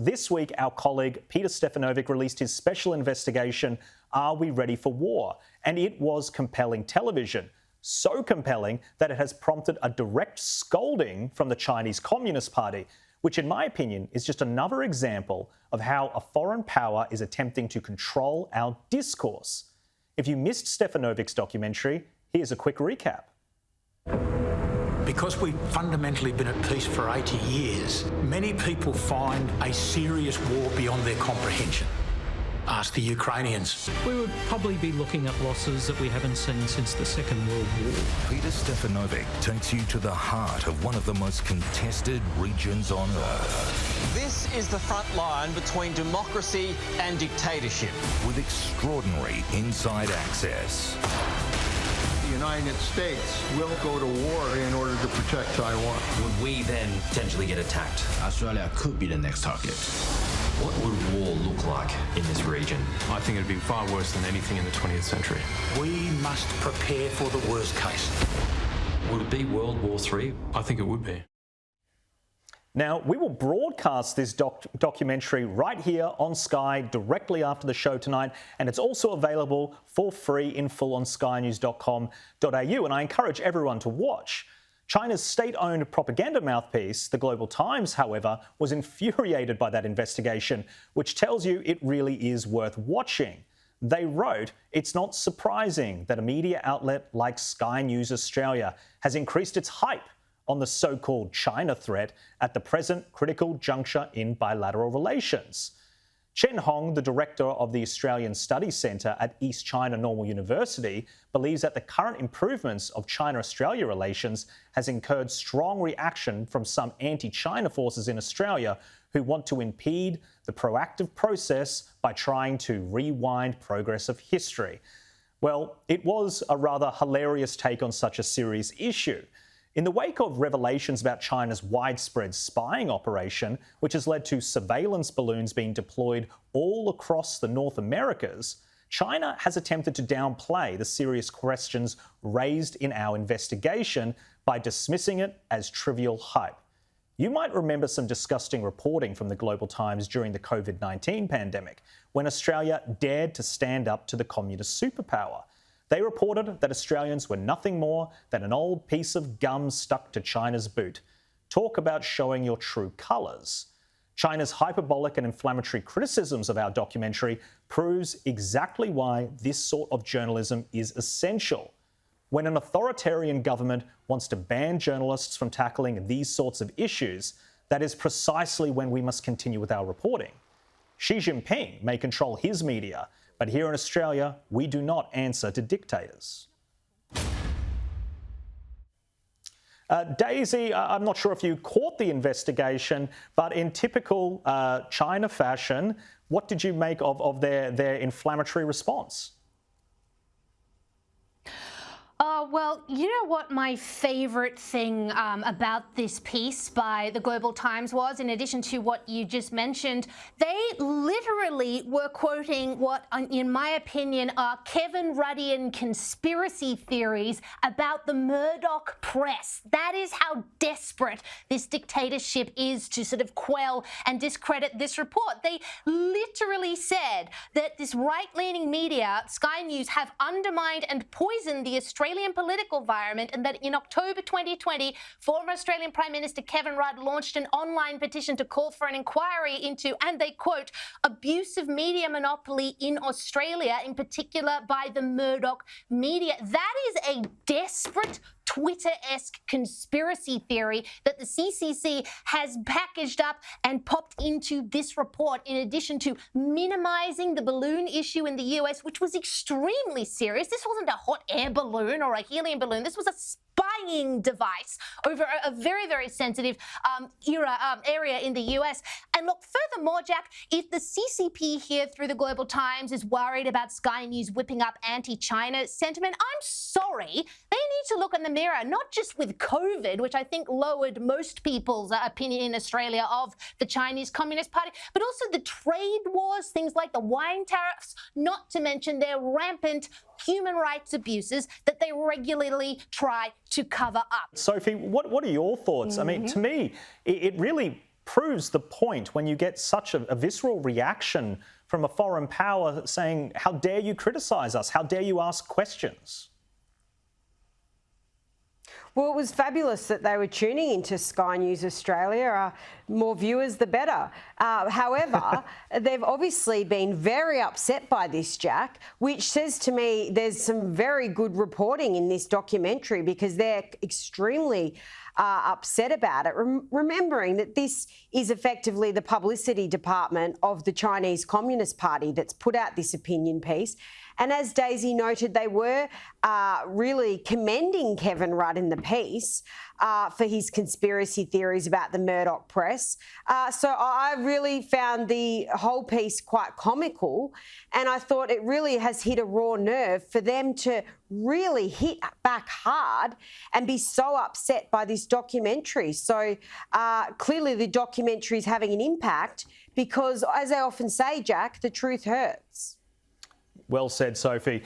This week, our colleague Peter Stefanovic released his special investigation, Are We Ready for War? And it was compelling television. So compelling that it has prompted a direct scolding from the Chinese Communist Party, which in my opinion is just another example of how a foreign power is attempting to control our discourse. If you missed Stefanovic's documentary, here's a quick recap. Because we've fundamentally been at peace for 80 years, many people find a serious war beyond their comprehension. Ask the Ukrainians. We would probably be looking at losses that we haven't seen since the Second World War. Peter Stefanovic takes you to the heart of one of the most contested regions on Earth. This is the front line between democracy and dictatorship. With extraordinary inside access. The United States will go to war in order to protect Taiwan. Would we then potentially get attacked? Australia could be the next target. What would war look like in this region? I think it'd be far worse than anything in the 20th century. We must prepare for the worst case. Would it be World War III? I think it would be. Now, we will broadcast this documentary right here on Sky directly after the show tonight, and it's also available for free in full on skynews.com.au, and I encourage everyone to watch. China's state-owned propaganda mouthpiece, the Global Times, however, was infuriated by that investigation, which tells you it really is worth watching. They wrote, "It's not surprising that a media outlet like Sky News Australia has increased its hype on the so-called China threat at the present critical juncture in bilateral relations." Chen Hong, the director of the Australian Studies Centre at East China Normal University, believes that the current improvements of China-Australia relations has incurred strong reaction from some anti-China forces in Australia who want to impede the proactive process by trying to rewind progress of history. Well, it was a rather hilarious take on such a serious issue. In the wake of revelations about China's widespread spying operation, which has led to surveillance balloons being deployed all across the North Americas, China has attempted to downplay the serious questions raised in our investigation by dismissing it as trivial hype. You might remember some disgusting reporting from the Global Times during the COVID-19 pandemic, when Australia dared to stand up to the communist superpower. They reported that Australians were nothing more than an old piece of gum stuck to China's boot. Talk about showing your true colours. China's hyperbolic and inflammatory criticisms of our documentary proves exactly why this sort of journalism is essential. When an authoritarian government wants to ban journalists from tackling these sorts of issues, that is precisely when we must continue with our reporting. Xi Jinping may control his media, but here in Australia, we do not answer to dictators. Daisy, I'm not sure if you caught the investigation, but in typical China fashion, what did you make of their inflammatory response? Well, you know what my favourite thing about this piece by the Global Times was, in addition to what you just mentioned? They literally were quoting what, in my opinion, are Kevin Ruddian conspiracy theories about the Murdoch press. That is how desperate this dictatorship is to sort of quell and discredit this report. They literally said that this right-leaning media, Sky News, have undermined and poisoned the Australian political environment, and that in October 2020, former Australian Prime Minister Kevin Rudd launched an online petition to call for an inquiry into, and they quote, abuse of media monopoly in Australia, in particular by the Murdoch media. That is a desperate Twitter-esque conspiracy theory that the CCC has packaged up and popped into this report, in addition to minimizing the balloon issue in the US, which was extremely serious. This wasn't a hot air balloon or a helium balloon. This was a spying device over a very, very sensitive area in the US. And look, furthermore, Jack, if the CCP here through the Global Times is worried about Sky News whipping up anti-China sentiment, I'm sorry. They need to look in the mirror, not just with COVID, which I think lowered most people's opinion in Australia of the Chinese Communist Party, but also the trade wars, things like the wine tariffs, not to mention their rampant human rights abuses that they regularly try to cover up. Sophie, what are your thoughts? I mean, to me, it really proves the point when you get such a visceral reaction from a foreign power saying, how dare you criticise us? How dare you ask questions? Well, it was fabulous that they were tuning into Sky News Australia. More viewers, the better. However, they've obviously been very upset by this, Jack, which says to me there's some very good reporting in this documentary because they're extremely upset about it, remembering that this is effectively the publicity department of the Chinese Communist Party that's put out this opinion piece. And as Daisy noted, they were really commending Kevin Rudd in the piece for his conspiracy theories about the Murdoch press. So I really found the whole piece quite comical, and I thought it really has hit a raw nerve for them to really hit back hard and be so upset by this documentary. So clearly the documentary is having an impact because, as I often say, Jack, the truth hurts. Well said, Sophie.